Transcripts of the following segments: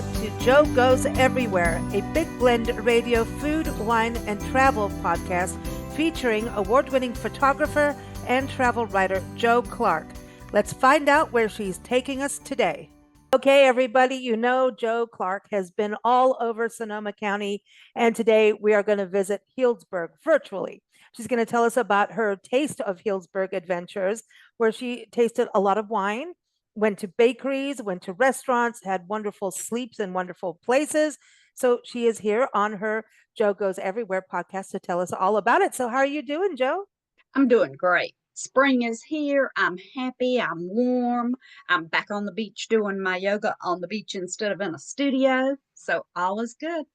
to Joe Goes Everywhere, a Big Blend radio food, wine, and travel podcast featuring award-winning photographer and travel writer Joe Clark. Let's find out where she's taking us today. Okay, everybody, you know Joe Clark has been all over Sonoma County, and today we are going to visit Healdsburg virtually. She's going to tell us about her Taste of Healdsburg adventures, where she tasted a lot of wine, went to bakeries, went to restaurants, had wonderful sleeps in wonderful places. So she is here on her Joe Goes Everywhere podcast to tell us all about it. So how are you doing, Joe? I'm doing great. Spring is here. I'm happy. I'm warm. I'm back on the beach doing my yoga on the beach instead of in a studio. So all is good.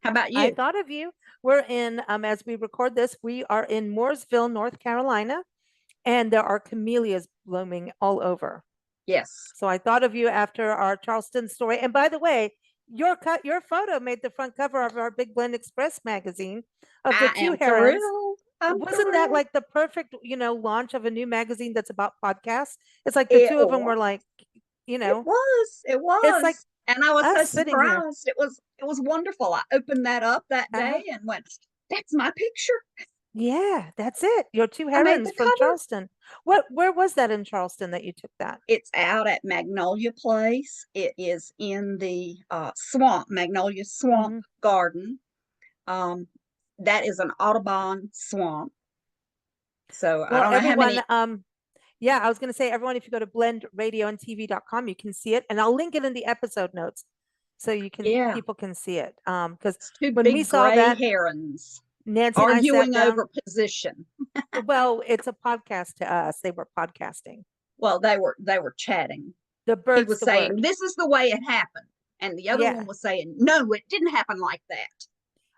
How about I you? thought of you. We're in, as we record this, we are in Mooresville, North Carolina, and there are camellias blooming all over. Yes, So I thought of you after our Charleston story. And by the way, your photo made the front cover of our Big Blend Express magazine of the I two am herons. thrilled. I'm Wasn't that thrilled. like the perfect, launch of a new magazine that's about podcasts? It's like the It two of them were was. like, you It know, was. It it's like was. And I was us so sitting here. surprised. It was wonderful. I opened that up that Uh-huh. day and went, that's my picture. Yeah, that's it. Your two I made herons the from cover. Charleston. Where was that in Charleston that you took that? It's out at Magnolia Place. It is in the swamp, Magnolia Swamp Hmm. Garden. Um, that is an Audubon swamp. So I Well, don't know how everyone, many. yeah, I was going to say, everyone, if you go to blendradioandtv.com, you can see it. And I'll link it in the episode notes so Yeah, people can see it. Because it's two when we big saw gray that, herons Nancy and I sat arguing down. over position. Well, it's a podcast to us. They were podcasting. Well, they were chatting. The He bird's was the saying, word. "This is the way it happened," and the other one Yeah. was saying, "No, it didn't happen like that.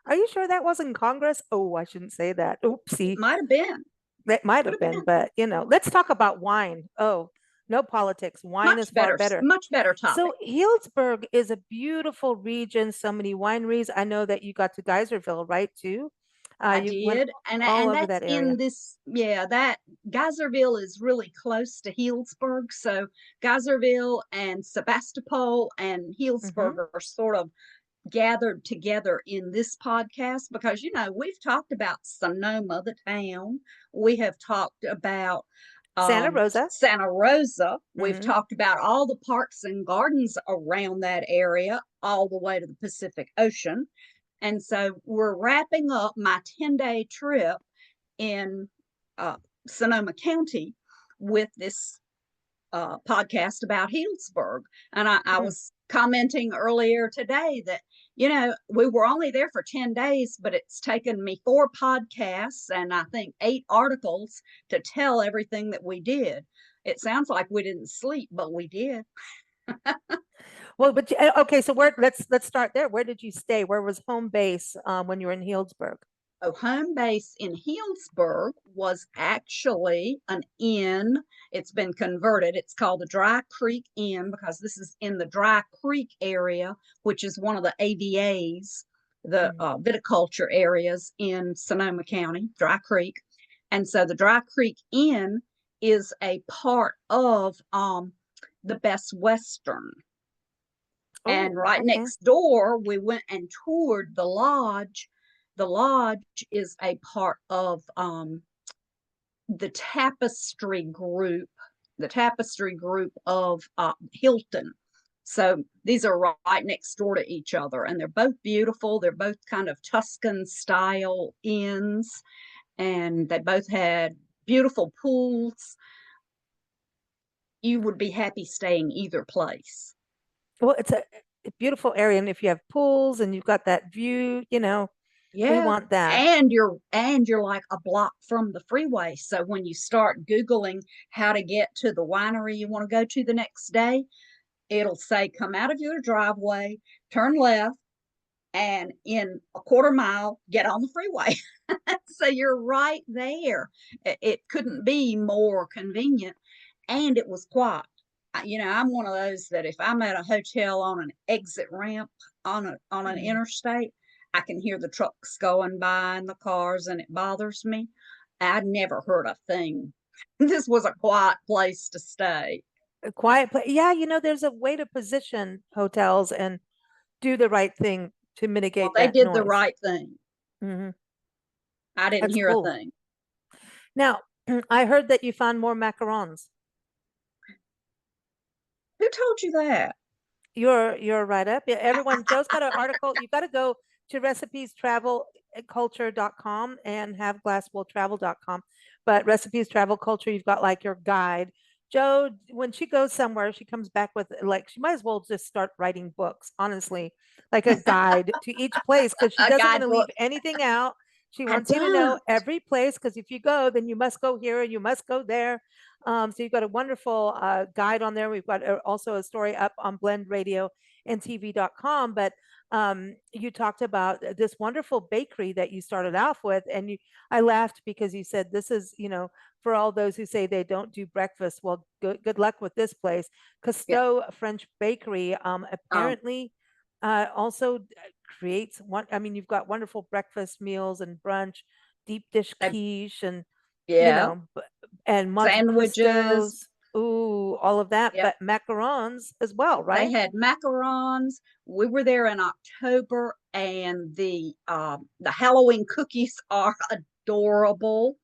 Are you sure that wasn't Congress? Oh, I shouldn't say that. It Oopsie. might have been. That might Could have have been, been but let's talk about wine. Oh, no politics. Wine is far better. much better So topic." Healdsburg is a beautiful region, so many wineries. I know that you got to Geyserville, right, too? I You went did, all and over that's that in area. this. Yeah, that Geyserville is really close to Healdsburg, so Geyserville and Sebastopol and Hmm. Healdsburg are sort of gathered together in this podcast because we've talked about Sonoma, the town. We have talked about Santa Rosa. Santa Rosa. We've Hmm. talked about all the parks and gardens around that area, all the way to the Pacific Ocean. And so we're wrapping up my 10-day trip in uh, Sonoma County with this podcast about Healdsburg. And I was commenting earlier today that, we were only there for 10 days, but it's taken me 4 podcasts and I think 8 articles to tell everything that we did. It sounds like we didn't sleep, but we did. Well, but okay, so let's start there. Where did you stay? Where was home base when you were in Healdsburg? So home base in Healdsburg was actually an inn. It's been converted. It's called the Dry Creek Inn because this is in the Dry Creek area, which is one of the AVAs, the Mm. viticulture areas in Sonoma County, Dry Creek. And so the Dry Creek Inn is a part of the Best Western. And Oh, right okay. next door, we went and toured the lodge. The lodge is a part of the tapestry group of Hilton. So these are right next door to each other, and they're both beautiful. They're both kind of Tuscan style inns, and they both had beautiful pools. You would be happy staying either place. Well, it's a beautiful area, and if you have pools and you've got that view, we Yeah. want that. And you're like a block from the freeway. So when you start Googling how to get to the winery you want to go to the next day, it'll say come out of your driveway, turn left, and in a quarter mile, get on the freeway. So you're right there. It couldn't be more convenient. And it was quiet. I'm one of those that if I'm at a hotel on an exit ramp on an Mm. interstate, I can hear the trucks going by and the cars, and it bothers me. I never heard a thing. This was a quiet place to stay. A quiet place. Yeah, there's a way to position hotels and do the right thing to Well, mitigate they that did the noise. right thing. Hmm. I didn't That's hear a cool. thing. Now, I heard that you found more macarons. Who told you that? You're right up. Yeah, everyone, Joe's got an article. You got to go to recipes travel culture.com and have glasswelltravel.com. But recipes travel culture, you've got like your guide. Joe, when she goes somewhere, she comes back with like she might as well just start writing books, honestly, like a guide to each place because she A doesn't want to leave guidebook. anything out. She I wants you to know don't. every place because if you go, then you must go here and you must go there. So you've got a wonderful guide on there. We've got also a story up on blendradioandtv.com. But you talked about this wonderful bakery that you started off with, and I laughed because you said this is, for all those who say they don't do breakfast. Well, good luck with this place, Yeah. Cousteau French Bakery. Um, Apparently, also creates one. I mean, you've got wonderful breakfast meals and brunch, deep dish they, quiche, and you yeah. know, and Monte Sandwiches. Cristos, ooh, all of that, Yep. but macarons as well, They right? had macarons. We were there in October, and the Halloween cookies are adorable.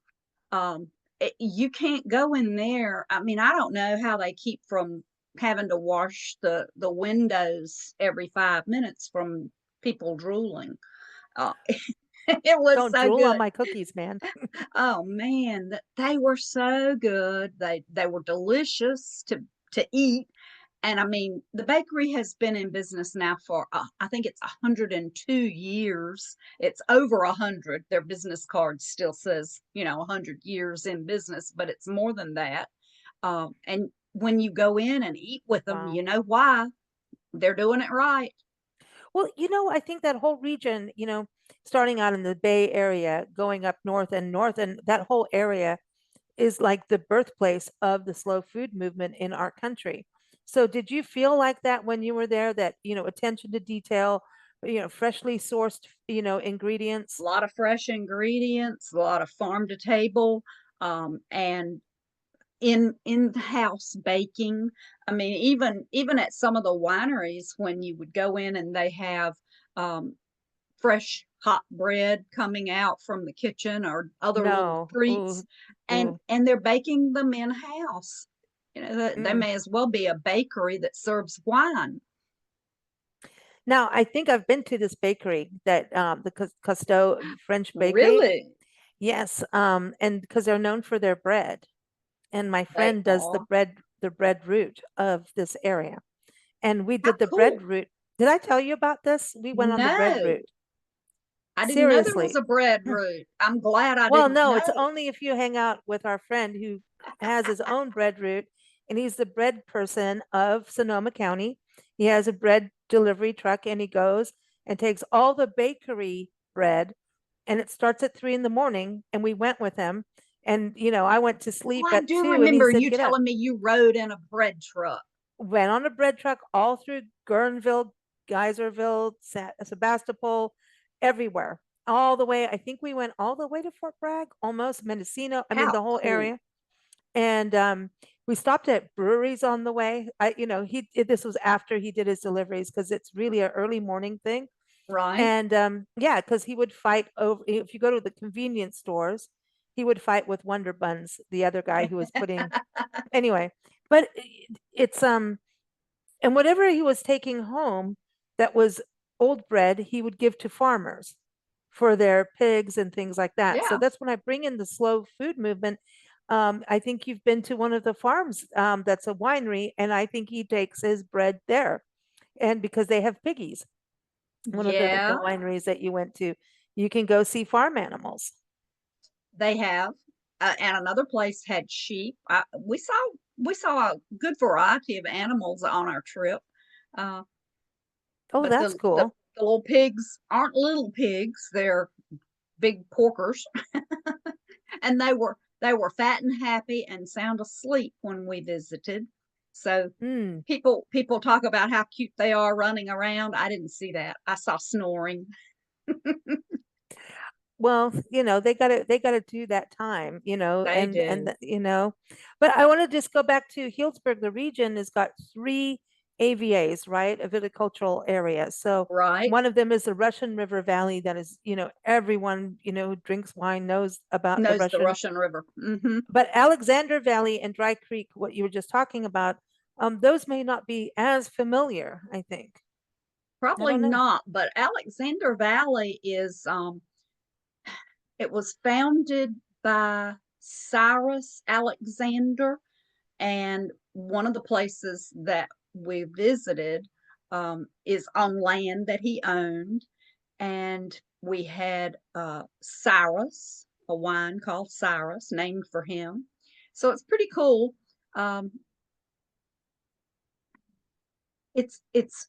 You can't go in there. I mean, I don't know how they keep from having to wash the windows every 5 minutes from people drooling. Uh, it was Don't so drool on good. my cookies, man. Oh man, they were so good. They were delicious to eat. And I mean, the bakery has been in business now for I think it's 102 years. It's over 100. Their business card still says 100 years in business, but it's more than that. And when you go in and eat with them, Wow. you know why? They're doing it right. Well, I think that whole region, starting out in the Bay Area, going up north, and that whole area is like the birthplace of the slow food movement in our country. So did you feel like that when you were there, that, attention to detail, freshly sourced, A ingredients? lot of fresh ingredients, a lot of farm to table, and in house baking. I mean, even at some of the wineries, when you would go in and they have um, fresh hot bread coming out from the kitchen or other little No. treats, Ooh, and ooh. they're baking them in house. They Mm. may as well be a bakery that serves wine. Now, I think I've been to this bakery that the Cousteau French Bakery. Really? Yes, and because they're known for their bread, and my They friend does are. the bread route of this area, and we How did the bread cool. route. Did I tell you about this? We went on the bread No, route. I didn't know there was Seriously. a bread route. I'm glad I Well, didn't no, it's know. only if you hang out with our friend who has his own bread route, and he's the bread person of Sonoma County. He has a bread delivery truck, and he goes and takes all the bakery bread, and it starts at 3 in the morning. And we went with him, and I went to Oh, sleep I at do 2, and he remember said, you "Get up." telling me you rode in a bread truck. Went on a bread truck all through Guerneville, Geyserville, Sebastopol, everywhere, all the way. I think we went all the way to Fort Bragg, almost Mendocino. I mean, How the whole cool, area. And we stopped at breweries on the way. This was after he did his deliveries because it's really an early morning thing. right? And yeah, because he would fight over, if you go to the convenience stores, he would fight with Wonder Buns, the other guy who was putting, anyway. But it's and whatever he was taking home that was old bread, he would give to farmers for their pigs and things like that. So Yeah, that's when I bring in the slow food movement. I think you've been to one of the farms that's a winery, and I think he takes his bread there. And because they have piggies, one of the yeah, wineries that you went to, you can go see farm animals. they have. And another place had sheep. We saw a good variety of animals on our trip. Uh, Oh, but that's cool. the little pigs aren't little pigs; they're big porkers, and they were fat and happy and sound asleep when we visited. So Mm. people talk about how cute they are running around. I didn't see that. I saw snoring. well, they gotta do that time, They do. but I want to just go back to Healdsburg. The region has got three AVAs, right? A viticultural area. So Right. one of them is the Russian River Valley that is, everyone, who drinks wine knows about the Knows the Russian. Russian River. Hmm. But Alexander Valley and Dry Creek, what you were just talking about, those may not be as familiar, I think. I Probably don't know. not, but Alexander Valley is it was founded by Cyrus Alexander, and one of the places that we visited is on land that he owned, and we had Cyrus, a wine called Cyrus, named for him. So it's pretty cool. Um, it's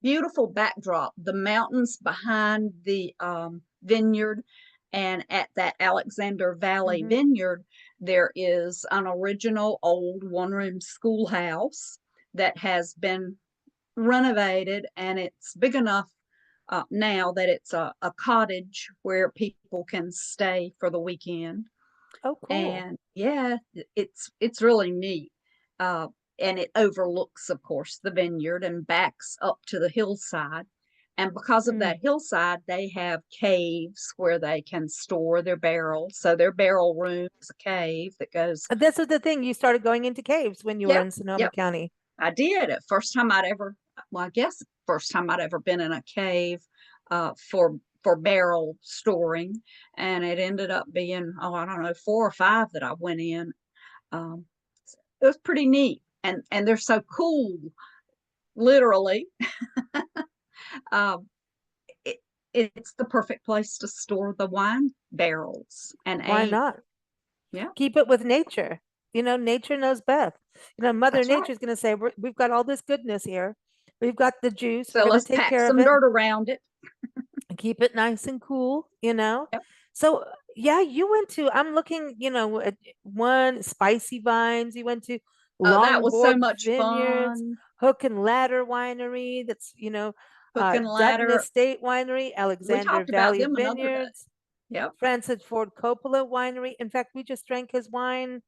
beautiful backdrop, the mountains behind the vineyard, and at that Alexander Valley Hmm. vineyard, there is an original old one-room schoolhouse that has been renovated, and it's big enough now that it's a cottage where people can stay for the weekend. Oh, cool. And yeah, it's really neat. Uh, and it overlooks, of course, the vineyard and backs up to the hillside. And because of Mm. that hillside, they have caves where they can store their barrels. So their barrel room is a cave that goes. This was the thing. You started going into caves when you were Yep, in Sonoma yep. County. I did. At first time I'd ever, well, I guess first time I'd ever been in a cave for barrel storing, and it ended up being, oh, I don't know, 4 or 5 that I went in. Um, it was pretty neat, and they're so cool, literally. um, it, it's the perfect place to store the wine barrels and Why age. not? Yeah, Keep it with nature. Nature knows best. Mother that's right. Nature's going to say, we've got all this goodness here. We've got the juice. We're So going to let's take pack care of some it dirt around it. and keep it nice and cool. Yep. So, yeah, I'm looking, at one Spicy Vines. You went to Oh, that was so Longboard much Vineyards, fun. Hook and Ladder Winery. That's, Hook and Dutton ladder. Estate Winery, We Alexander talked about Valley them another day. Vineyards, Yep. Francis Ford Coppola Winery. In fact, we just drank his wine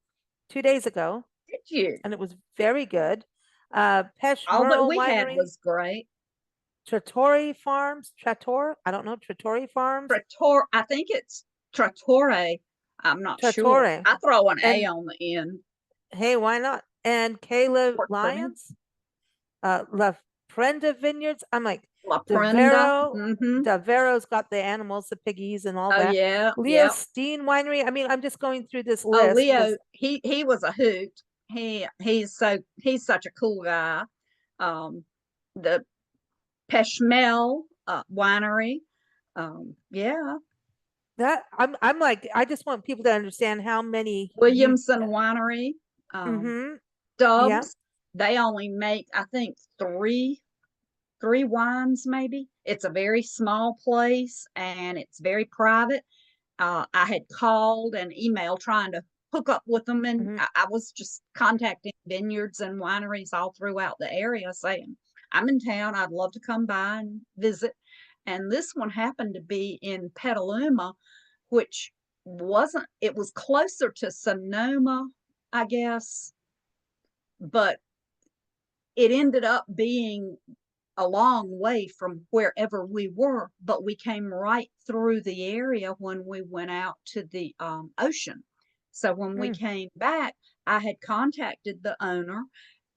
2 days ago, Did you? and it was very good. Pesh All that Merle we had Winery, was great. Trattori Farms, Trattor, I don't know, Trattori Farms, Trattor, I think it's Trattore. I'm not sure. Trattori. I throw an A And on the end. hey, why not? And Kayla Work for me. Lyons, La Prenda Vineyards. I'm like, La Prenda. Davero, Mm-hmm. Davero's got the animals, the piggies, and all Oh that. yeah, Leo yeah. Steen Winery. I mean, I'm just going through this Oh, list Leo, because he was a hoot. He's such a cool guy. The Peshmel winery. Yeah. that I'm like, I just want people to understand how many you. Williamson Winery. Um, Mm-hmm. Yeah. Stubbs. They only make, I think, three wines maybe. It's a very small place and it's very private. I had called and emailed trying to hook up with them, and Mm-hmm. I was just contacting vineyards and wineries all throughout the area saying, I'm in town, I'd love to come by and visit. And this one happened to be in Petaluma, which wasn't, it was closer to Sonoma, I guess, but it ended up being a long way from wherever we were, but we came right through the area when we went out to the ocean. So when we Mm. came back, I had contacted the owner,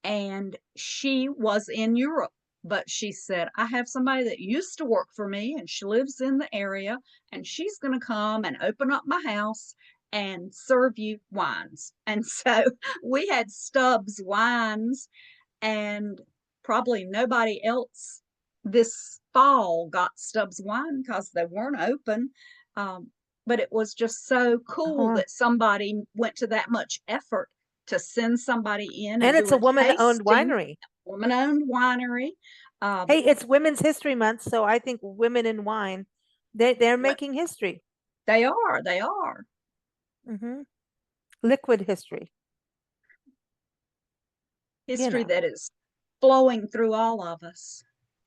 and she was in Europe. But she said, I have somebody that used to work for me and she lives in the area, and she's going to come and open up my house and serve you wines. And so we had Stubbs wines, and probably nobody else this fall got Stubbs wine because they weren't open. Um, but it was just so cool Uh-huh. that somebody went to that much effort to send somebody in and And do it's a a woman-owned tasting. winery. Woman-owned winery. Um, Hey, it's Women's History Month, so I think women in wine, they're making history. they are. They are. Hmm. Liquid history, you History know. that is flowing through all of us.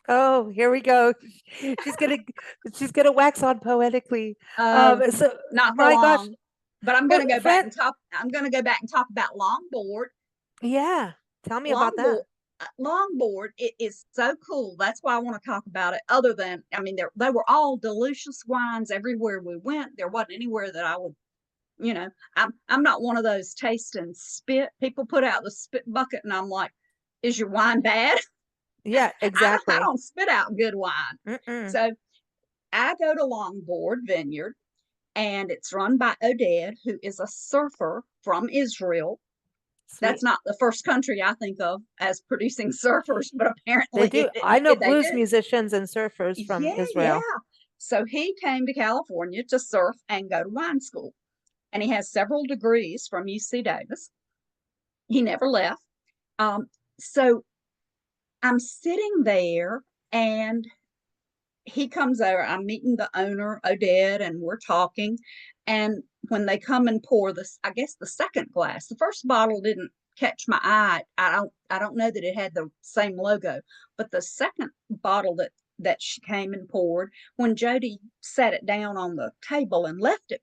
Oh, here we go. She's gonna she's gonna wax on poetically. Oh, So not for my gosh. long. But I'm Well, going to go back Fran, and talk. I'm going to go back and talk about longboard. yeah. Tell me about Longboard, that. longboard. It is so cool. That's why I want to talk about it. Other than, I mean, they were all delicious wines everywhere we went. There wasn't anywhere that I would, I'm not one of those taste and spit. People put out the spit bucket, and I'm like, is your wine bad? Yeah, I exactly. don't spit out good wine. Mm-mm. So I go to Longboard Vineyard, and it's run by Oded, who is a surfer from Israel. That's Sweet. not the first country I think of as producing surfers, but They apparently do. I know they blues do. musicians and surfers from Yeah, yeah. Israel. So he came to California to surf and go to wine school. And he has several degrees from UC Davis. He never left. Um, so I'm sitting there, and he comes over. I'm meeting the owner, Oded, and we're talking. And when they come and pour this, I guess the second glass, the first bottle didn't catch my eye. I don't know that it had the same logo, but the second bottle that she came and poured, when Jody set it down on the table and left it,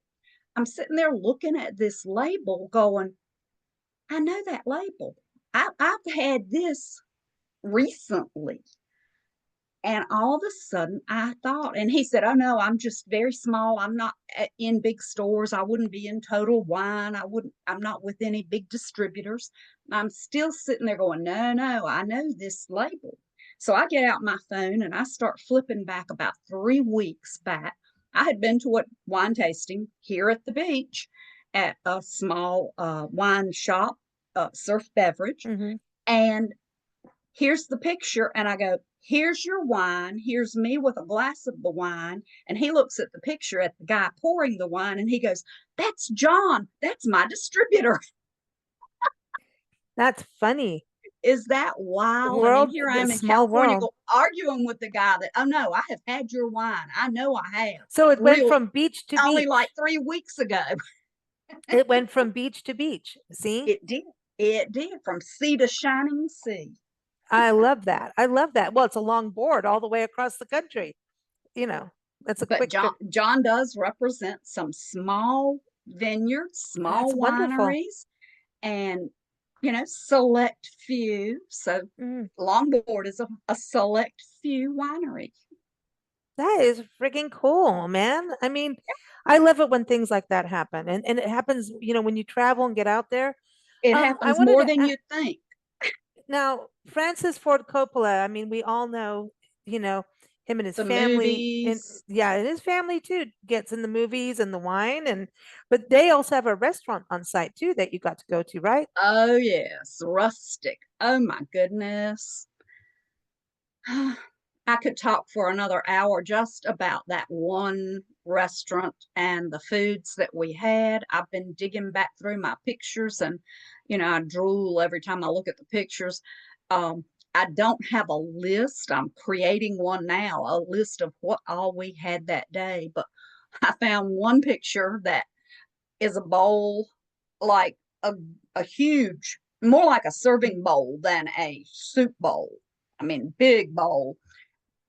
I'm sitting there looking at this label, going, I know that label. I've had this recently. And all of a sudden, I thought, and he said, "Oh no, I'm just very small. I'm not in big stores. I wouldn't be in Total Wine. I'm not with any big distributors." I'm still sitting there going, "No, no, I know this label." So I get out my phone and I start flipping back about 3 weeks back. I had been to a wine tasting here at the beach at a small wine shop, Surf Beverage. Hmm. And here's the picture. And I go, here's your wine. Here's me with a glass of the wine. And he looks at the picture at the guy pouring the wine, and he goes, that's John. That's my distributor. That's funny. Is that wild? I mean, World, here I the am in small California world. arguing with the guy that, oh no, I have had your wine. I know I have. So it went Real, from beach to only like beach. 3 weeks ago. It went from beach to beach. See? It did. It did, from sea to shining sea. I love that. I love that. Well, it's a long board all the way across the country. You know, that's a But quick John trip. John does represent some small vineyards, That's small wonderful. wineries, and select few. So Mm, Longboard is a select few winery. that is freaking cool, man. I mean, I love it when things like that happen. And it happens, when you travel and get out there. It I happens wanted more to than you think. now, Francis Ford Coppola, I mean, we all know, you know, him and his The family, and movies. yeah, and his family too gets in the movies and the wine, and but they also have a restaurant on site too that you got to go to, right? Oh yes, rustic. Oh my goodness. I could talk for another hour just about that one restaurant and the foods that we had. I've been digging back through my pictures, and I drool every time I look at the pictures. Um, I don't have a list. I'm creating one now, a list of what all we had that day. But I found one picture that is a bowl, like a, a huge, more like a serving bowl than a soup bowl. I mean, big bowl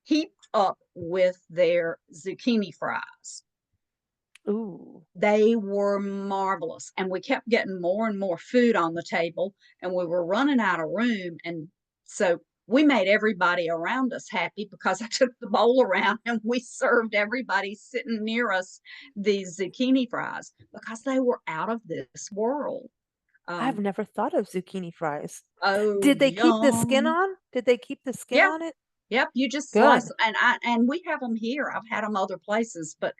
heaped up with their zucchini fries. Ooh, They were marvelous. And we kept getting more and more food on the table, and we were running out of room. And so we made everybody around us happy, because I took the bowl around and we served everybody sitting near us these zucchini fries, because they were out of this world. I've Um, never thought of zucchini fries. oh, Did they keep the skin yum. on? Did they keep the skin Yeah, on it? yep. You just slice, Good. and we have them here. I've had them other places, but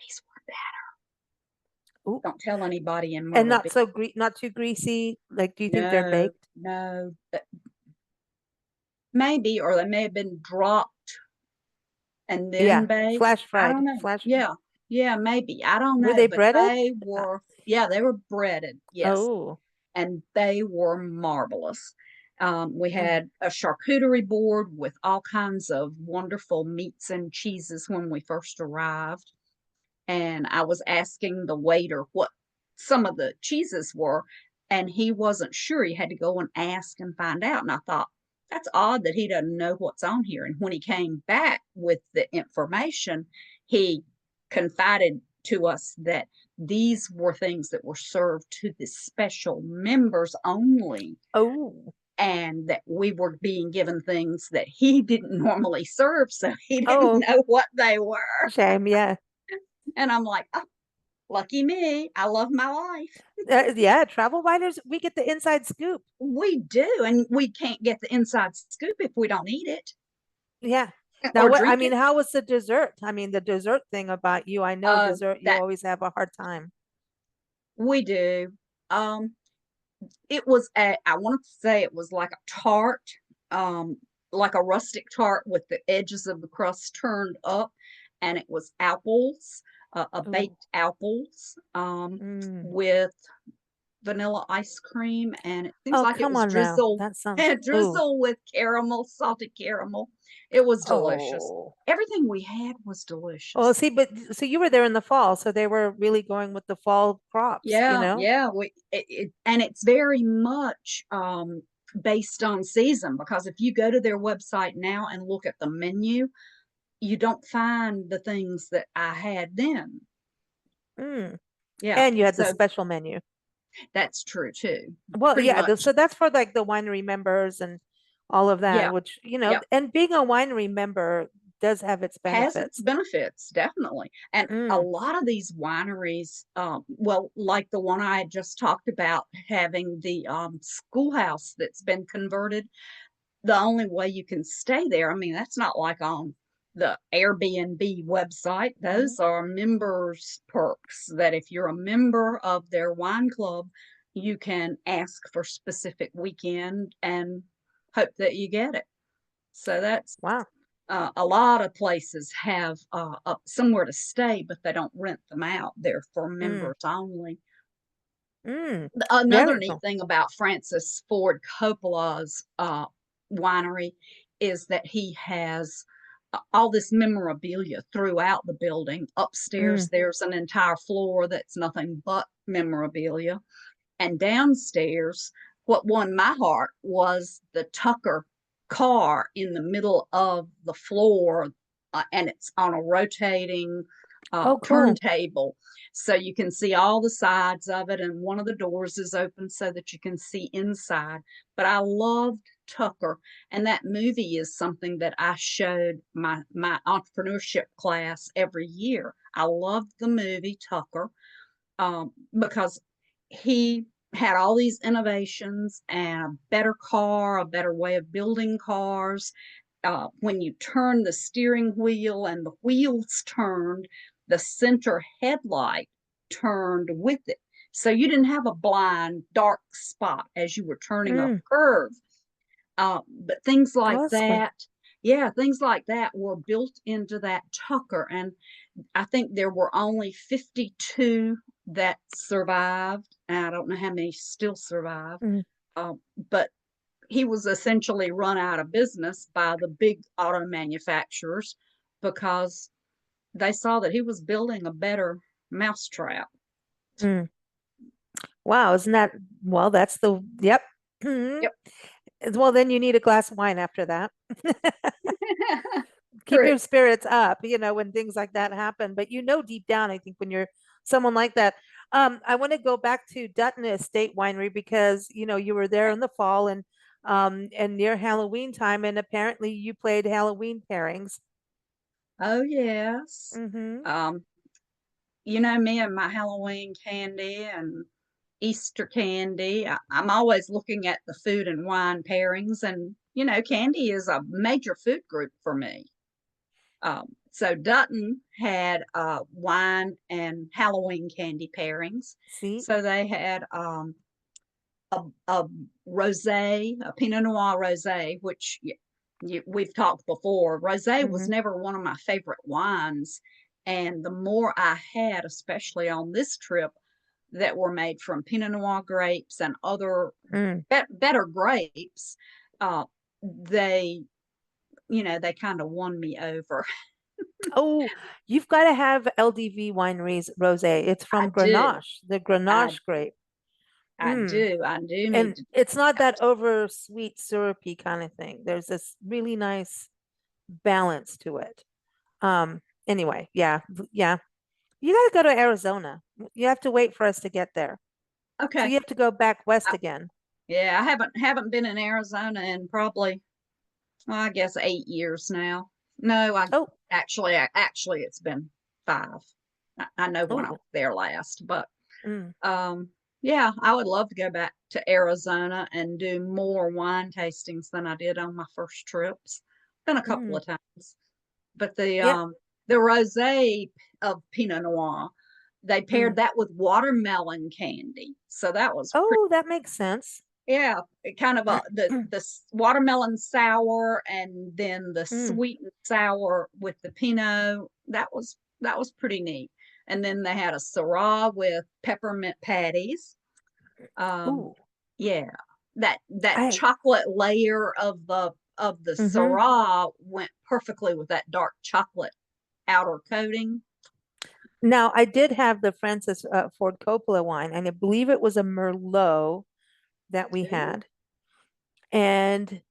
these were bad. Ooh, Don't tell anybody in and Myrtle not Beach. so not too greasy. Like, do you think they're No, baked? no, maybe, or they may have been dropped and then Yeah, baked. flash I don't fried. know. Flash. Yeah, yeah, maybe. I don't Were know, they but breaded? Uh, they were breaded. Yes, oh. and they were marvelous. We Mm. had a charcuterie board with all kinds of wonderful meats and cheeses when we first arrived. And I was asking the waiter what some of the cheeses were, and he wasn't sure. He had to go and ask and find out. And I thought, that's odd that he doesn't know what's on here. And when he came back with the information, he confided to us that these were things that were served to the special members only, Oh, and that we were being given things that he didn't normally serve, so he didn't oh, know what they were. shame. Yeah. And I'm like, oh, lucky me. I love my life. Yeah. Travel writers, we get the inside scoop. We do, and we can't get the inside scoop if we don't eat it Yeah. Now, or what, I drink mean, it. how was the dessert? I mean, the dessert thing about you, I know dessert, you That always have a hard time. we do. Um, it was I want to say it was like a tart, um, like a rustic tart with the edges of the crust turned up, and it was apples, a Ooh. baked apples, Mm. with vanilla ice cream, and it seems Oh, like it come was on now. drizzled That sounds, and ooh. drizzled with caramel, salted caramel. It was delicious. Oh. Everything we had was Well, delicious. see, but so you were there in the fall, so they were really going with the fall crops, you Yeah, know? yeah. And it's very much based on season, because if you go to their website now and look at the menu, you don't find the things that I had then. Mm. Yeah, And you had the so special menu. that's true too. Well, Pretty yeah, much. so that's for like the winery members and all of that, Yeah, which, yeah. and being a winery member does have its Has its benefits. benefits, definitely. And a Mm, lot of these wineries, well, like the one I had just talked about, having the schoolhouse that's been converted, the only way you can stay there, I mean, that's not like on the Airbnb website. mhm. Those are members' perks that if you're a member of their wine club, you can ask for specific weekend and hope that you get it. So that's Wow. a lot of places have somewhere to stay, but they don't rent them out. They're for Mm, members only. mm. Another Very neat cool. thing about Francis Ford Coppola's winery is that he has all this memorabilia throughout the building. Upstairs, Mm, there's an entire floor that's nothing but memorabilia. And downstairs, what won my heart was the Tucker car in the middle of the floor, and it's on a rotating oh, cool. turntable. So you can see all the sides of it, and one of the doors is open so that you can see inside. But I loved Tucker, and that movie is something that I showed my entrepreneurship class every year. I loved the movie Tucker, because he had all these innovations and a better car, a better way of building cars. When you turn the steering wheel and the wheels turned, the center headlight turned with it. So you didn't have a blind, dark spot as you were turning a Mm, curve. But things oh, like that's good. that, yeah, things like that were built into that Tucker. And I think there were only 52 that survived. And I don't know how many still survive. Mm, But he was essentially run out of business by the big auto manufacturers because they saw that he was building a better mousetrap. mm. Wow, isn't that, well, that's the, yep. Mhm. Yep. Well, then you need a glass of wine after that. Keep True. your spirits up, when things like that happen. But deep down, I think when you're someone like that, I want to go back to Dutton Estate Winery because you were there in the fall and near Halloween time, and apparently you played Halloween pairings. Oh, yes. Mm-hmm. Um, me and my Halloween candy and Easter candy. I'm always looking at the food and wine pairings, and candy is a major food group for me. So Dutton had wine and Halloween candy pairings. See? So they had a rosé, a Pinot Noir rosé, which we've talked before. Rosé was Mm-hmm. never one of my favorite wines, and the more I had, especially on this trip, that were made from Pinot Noir grapes and other Mm. better grapes, uh, they they kind of won me over. Oh, you've got to have LDV Wineries rosé. It's I from do. Grenache, the I Grenache grape. Mm. I do need And to. it's not that over sweet syrupy kind of thing. There's this really nice balance to it. Anyway, yeah, yeah. You got to go to Arizona. You have to wait for us to get there. So Okay. you have to go back west I, again. yeah, I haven't been in Arizona in probably, well, I guess 8 years now. No, I Oh, actually it's been 5. I know when I oh, was there last, but mm, um, yeah, I would love to go back to Arizona and do more wine tastings than I did on my first trips. Been a couple mm. of times, but Yeah. the rosé of Pinot Noir, they paired Mm. that with watermelon candy, so that was pretty. Oh, that makes sense. Yeah, it kind of the watermelon sour and then the Mm. sweet and sour with the Pinot. That was pretty neat. And then they had a Syrah with peppermint patties. Um, Ooh, yeah, that I. chocolate layer of the Mm-hmm. Syrah went perfectly with that dark chocolate outer coating. Now, I did have the Francis Ford Coppola wine, and I believe it was a Merlot that we Ooh, had. And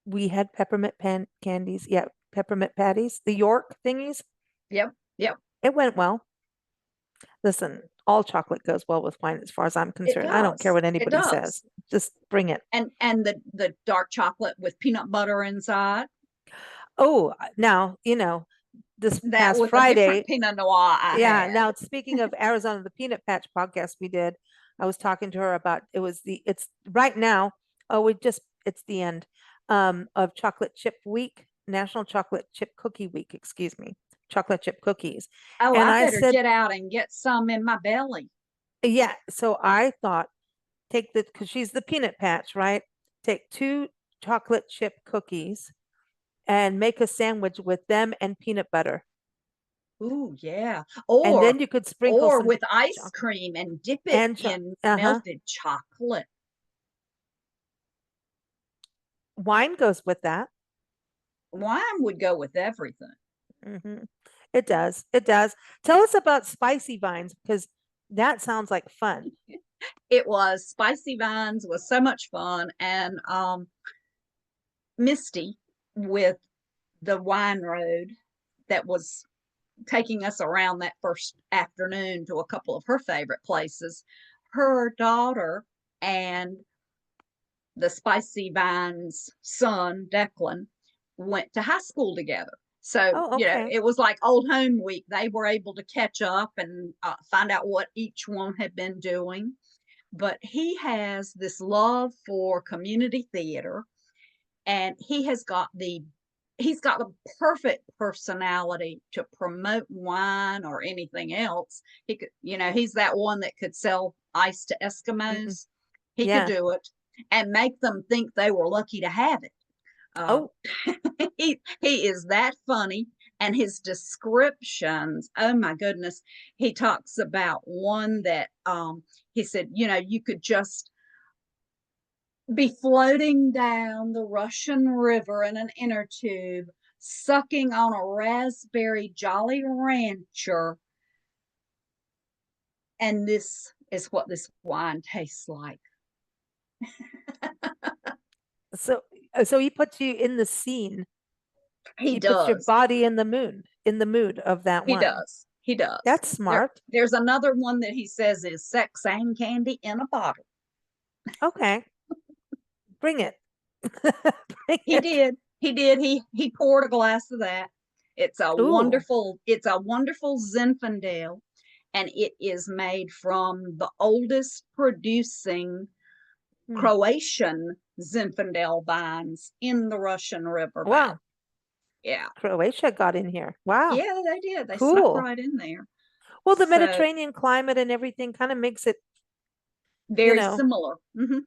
we had peppermint pan candies. Yeah, peppermint patties, the York thingies. yep, yep, It went well. Listen, all chocolate goes well with wine as far as I'm it concerned. I don't care does. what It anybody does. says. Just bring it. And the dark chocolate with peanut butter inside. Oh, now, this That past was a different Friday, Pinot Noir I yeah, had. now speaking of Arizona, the Peanut Patch podcast we did, I was talking to her about it's right now, it's the end of chocolate chip week, National Chocolate Chip Cookie Week, excuse me, chocolate chip cookies. Oh, And I I better said, get out and get some in my belly. yeah, so I thought because she's the peanut patch, right? Take 2 chocolate chip cookies and make a sandwich with them and peanut butter. Ooh, yeah. And then you could sprinkle Or some with ice chocolate cream and dip it and in uh-huh. melted chocolate. Wine goes with that. Wine would go with everything. Hmm. It does. It does. Tell us about spicy vines because that sounds like fun. It was spicy vines was so much fun, and Misty with the wine road that was taking us around that first afternoon to a couple of her favorite places. Her daughter and the Spicy Vine's son, Declan, went to high school together. So, Oh, okay. it was like old home week. They were able to catch up and find out what each one had been doing. But he has this love for community theater, and he's got the perfect personality to promote wine or anything else. He could, he's that one that could sell ice to Mm, Eskimos. He could yeah. do it and make them think they were lucky to have it. Uh, Oh, he is that funny, and his descriptions. Oh my goodness, he talks about one that he said, you could just be floating down the Russian River in an inner tube, sucking on a raspberry Jolly Rancher, and this is what this wine tastes like. so so he puts you in the scene. He He puts your does. body in the mood of that He wine. does. He does. That's smart. There's another one that he says is sex and candy in a bottle. Okay. Bring it. Bring He it. did. He did. He poured a glass of that. Ooh. It's a wonderful Zinfandel, and it is made from the oldest producing Hmm. Croatian Zinfandel vines in the Russian River Valley. Wow. Yeah. Croatia got in here. Wow. Yeah, they did. They snuck Cool. right in there. Well, the So Mediterranean climate and everything kind of makes it, you very know. similar. Hmm.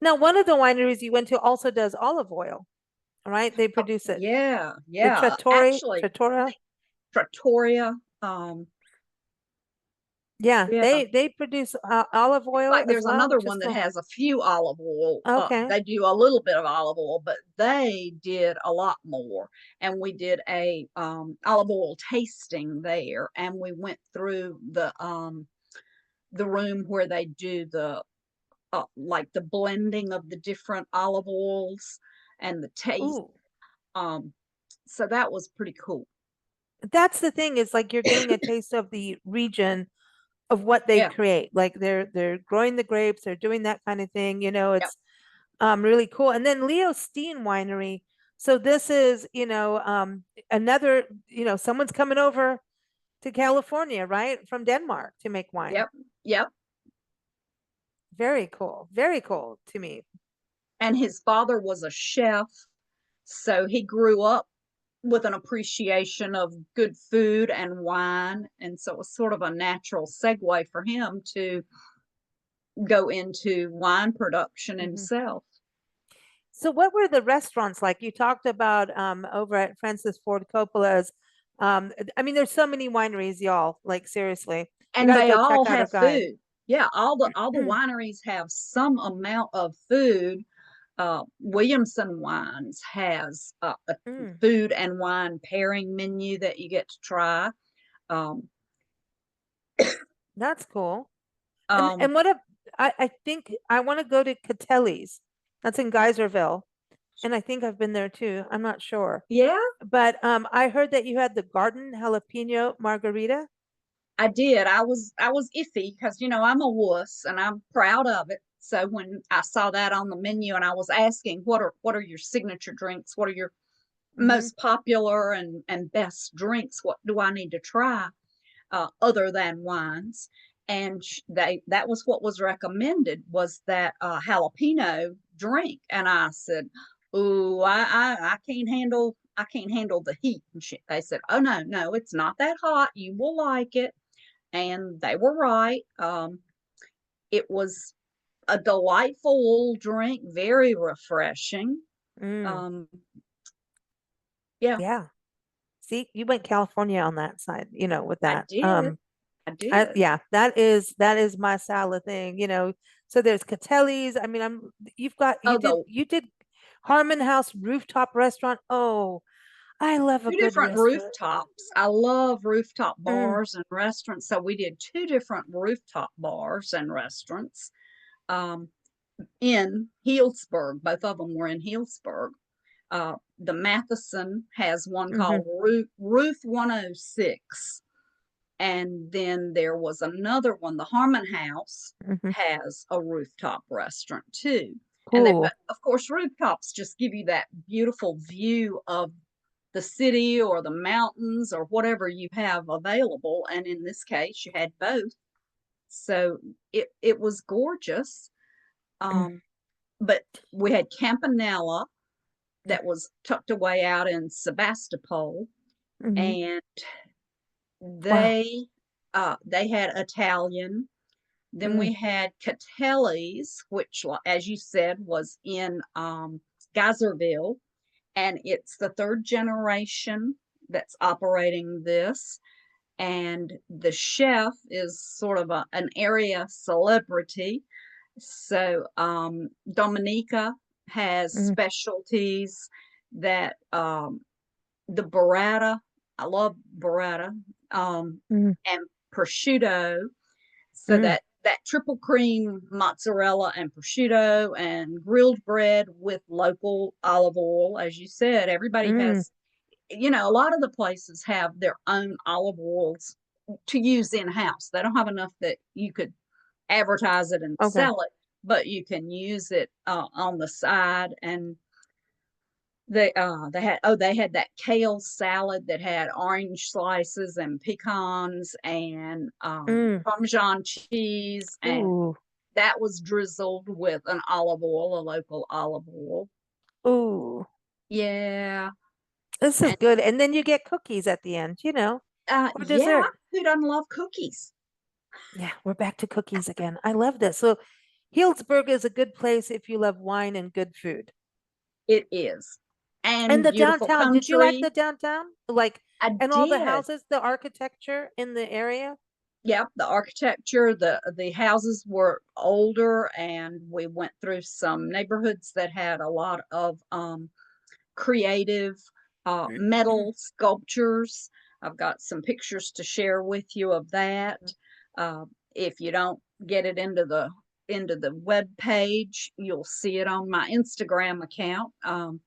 Now, one of the wineries you went to also does olive oil, right? They Oh, produce it. yeah, The yeah. Actually, Trattoria. Trattoria. Yeah, Yeah. they produce olive Seems oil like as there's well, another which is one that cool. has a few olive oil. Okay. They do a little bit of olive oil, but they did a lot more. And we did a olive oil tasting there, and we went through the room where they do like the blending of the different olive oils and the taste. Ooh, Um, so that was pretty cool. that's the thing is like you're getting a taste of the region of what they Yeah. create. Like they're growing the grapes, they're doing that kind of thing. Yep. It's really cool. And then Leo Steen Winery. So this is, another, someone's coming over to California, right? From Denmark to make wine. Yep. Yep. Very cool. Very cool to me. And his father was a chef, so he grew up with an appreciation of good food and wine, and so it was sort of a natural segue for him to go into wine production Mhm. himself. So what were the restaurants like? You talked about over at Francis Ford Coppola's. I mean, there's so many wineries, y'all. Like seriously, we And got to they go all check out our have guide. food. Yeah, all the wineries have some amount of food. Williamson Wines has a Mm, food and wine pairing menu that you get to try. Um, that's cool. And um, and what a I think I want to go to Catelli's. That's in Geyserville, and I think I've been there too. I'm not sure, yeah, but I heard that you had the garden jalapeno margarita. I did. I was iffy because I'm a wuss and I'm proud of it. So when I saw that on the menu and I was asking what are your signature drinks? What are your Hmm. most popular and best drinks? What do I need to try other than wines? And that was what was recommended was that jalapeno drink. And I said, "Ooh, I can't handle the heat." And they said, "Oh no, it's not that hot. You will like it." And they were right. It was a delightful drink, very refreshing. Mm, Um, yeah, yeah. See, you went California on that side, with I that. did. I did. Yeah, that is my salad thing, So there's Catelli's. I mean, you've got Oh, the you did Harmon House rooftop restaurant. Oh, I love a two good different restaurant. rooftops. I love rooftop Mm, bars and restaurants. So we did two different rooftop bars and restaurants um, in Healdsburg. Both of them were in Healdsburg. The Matheson has one hmm called Ruth 106. And then there was another one, the Harmon House hmm has a rooftop restaurant too. And but Cool. of course, rooftops just give you that beautiful view of the city or the mountains or whatever you have available. And in this case, you had both. So it was gorgeous. Um, but we had Campanella that was tucked away out in Sebastopol, Mm-hmm. and Wow. they had Italian. Then Mm, we had Catelli's, which, as you said, was in Geyserville, and it's the third generation that's operating this. And the chef is sort of an area celebrity. So Dominica has mm, specialties that the burrata, I love burrata, mm, and prosciutto. So mm, that triple cream mozzarella and prosciutto and grilled bread with local olive oil. As you said, everybody mm. has, a lot of the places have their own olive oils to use in house. They don't have enough that you could advertise it and Okay. sell it, but you can use it on the side. And they had that kale salad that had orange slices and pecans and Mm. Parmesan cheese, and Ooh. that was drizzled with an olive oil, a local olive oil. Ooh. Yeah, This is and good. And then you get cookies at the end, or yeah, dessert. who doesn't love cookies? Yeah, we're back to cookies again. I love this. So Healdsburg is a good place if you love wine and good food. It is, And and the beautiful downtown, did you like the country. downtown? Like, I and all the did. houses, the architecture in the area? Yep, the architecture, the houses were older, and we went through some neighborhoods that had a lot of creative metal sculptures. I've got some pictures to share with you of that. Uh, if you don't get it into the into the web page, you'll see it on my Instagram account. Joe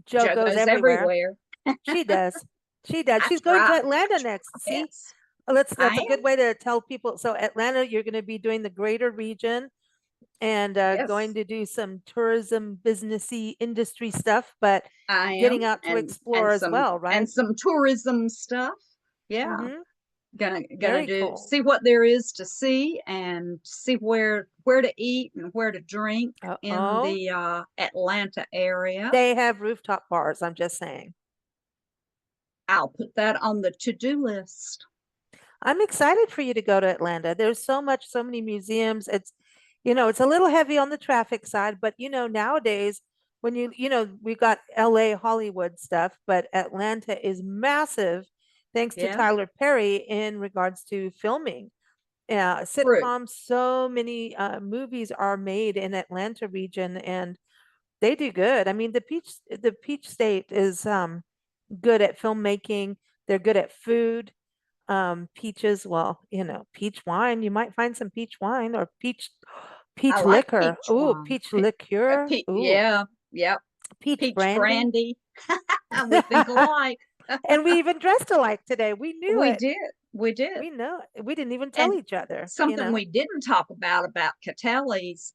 Joe goes goes everywhere. everywhere. She does. She does. I She's going to try. Atlanta next. See, Yes, that's I a am. good way to tell people. So Atlanta, you're going to be doing the greater region and going Yes, to do some tourism, businessy industry stuff, but I am. getting out to And explore as well, right? some tourism stuff. Yeah. Mm-hmm. Gonna Very do cool. see what there is to see and see where to eat and where to drink in Oh, the Atlanta area. they have rooftop bars. I'm just saying. I'll put that on the to-do list. I'm excited for you to go to Atlanta. There's so many museums. It's a little heavy on the traffic side, but nowadays when we got LA Hollywood stuff, but Atlanta is massive thanks to Yeah, Tyler Perry in regards to filming. true. Sitcoms, so many movies are made in Atlanta region and they do good. I mean, the Peach State is good at filmmaking. They're good at food. Peaches, well, peach wine. You might find some peach wine or I peach like liquor. peach Ooh, wine. peach liqueur. Ooh, Yeah, yep. peach Peach brandy. brandy. We think alike. And we even dressed alike today. We knew We it. did. We did. We know it. We didn't even tell And each other. something we didn't talk about Catelli's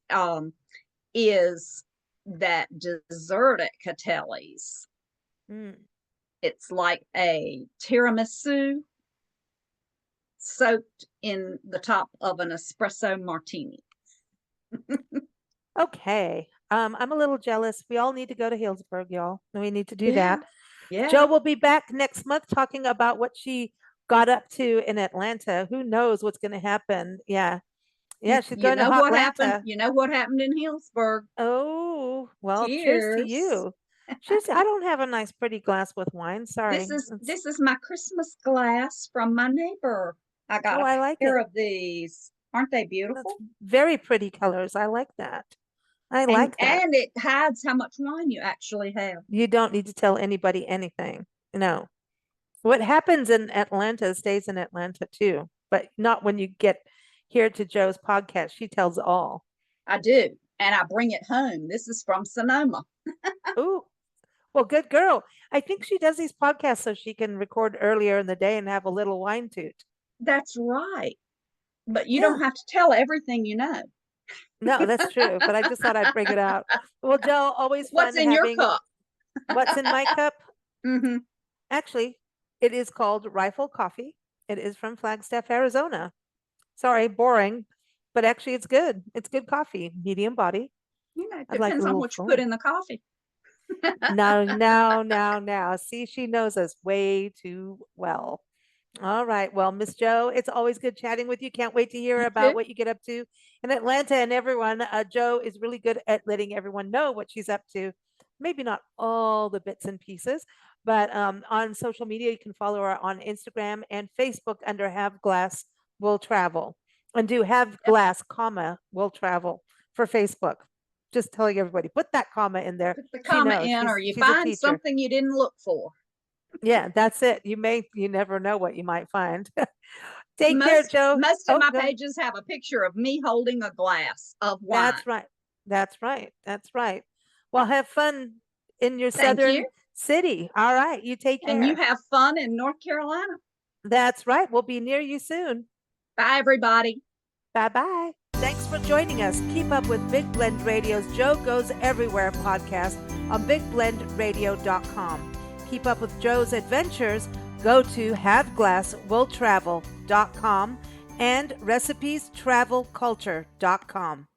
is that dessert at Catelli's. Mm. It's like a tiramisu soaked in the top of an espresso martini. Okay. I'm a little jealous. We all need to go to Healdsburg, y'all. We need to do Yeah, that. yeah. Joe will be back next month talking about what she got up to in Atlanta. Who knows what's going to happen? Yeah. Yeah, she's You going to know what happened? Hotlanta. You know what happened in Healdsburg? Oh, well, cheers to Cheers. you. Cheers. I don't have a nice, pretty glass with wine. Sorry. This is my Christmas glass from my neighbor. I got Oh, a I like pair it. of these. Aren't they That's beautiful? very pretty colors. I like that. I And like that. it hides how much wine you actually have. You don't need to tell anybody anything. No. What happens in Atlanta stays in Atlanta too, but not when you get here to Joe's podcast. She tells all. I do. And I bring it home. This is from Sonoma. Ooh, well, good girl. I think she does these podcasts so she can record earlier in the day and have a little wine toot. That's right. But you Yeah. don't have to tell everything you know. No, that's true. But I just thought I'd bring it out. Well, Joe, always What's fun in your having cup? what's in my cup. Mm-hmm. Actually, it is called Rifle Coffee. It is from Flagstaff, Arizona. Sorry, boring, but actually it's good. It's good coffee, medium body. You know, it I'd like a depends on little what you put full. in the coffee. Now. See, she knows us way too well. All right. Well, Miss Joe, it's always good chatting with you. Can't wait to hear You about too. what you get up to in Atlanta and everyone. Joe is really good at letting everyone know what she's up to. Maybe not all the bits and pieces, but on social media, you can follow her on Instagram and Facebook under Have Glass Will Travel. And do Have Yep. Glass, comma, Will Travel for Facebook. Just telling everybody, put that comma in there. Put the She comma knows. in, or She's you she's a find teacher. something you didn't look for. Yeah, that's it. You never know what you might find. Take care, Joe. Most of Oh, my go ahead. pages have a picture of me holding a glass of wine. That's right. That's right. That's right. Well, have fun in your Thank southern you. city. All right. You take And you care. have fun in North Carolina. That's right. We'll be near you soon. Bye, everybody. Bye bye. Thanks for joining us. Keep up with Big Blend Radio's Joe Goes Everywhere podcast on bigblendradio.com. Keep up with Joe's adventures. Go to haveglasswilltravel.com and recipiestravelculture.com.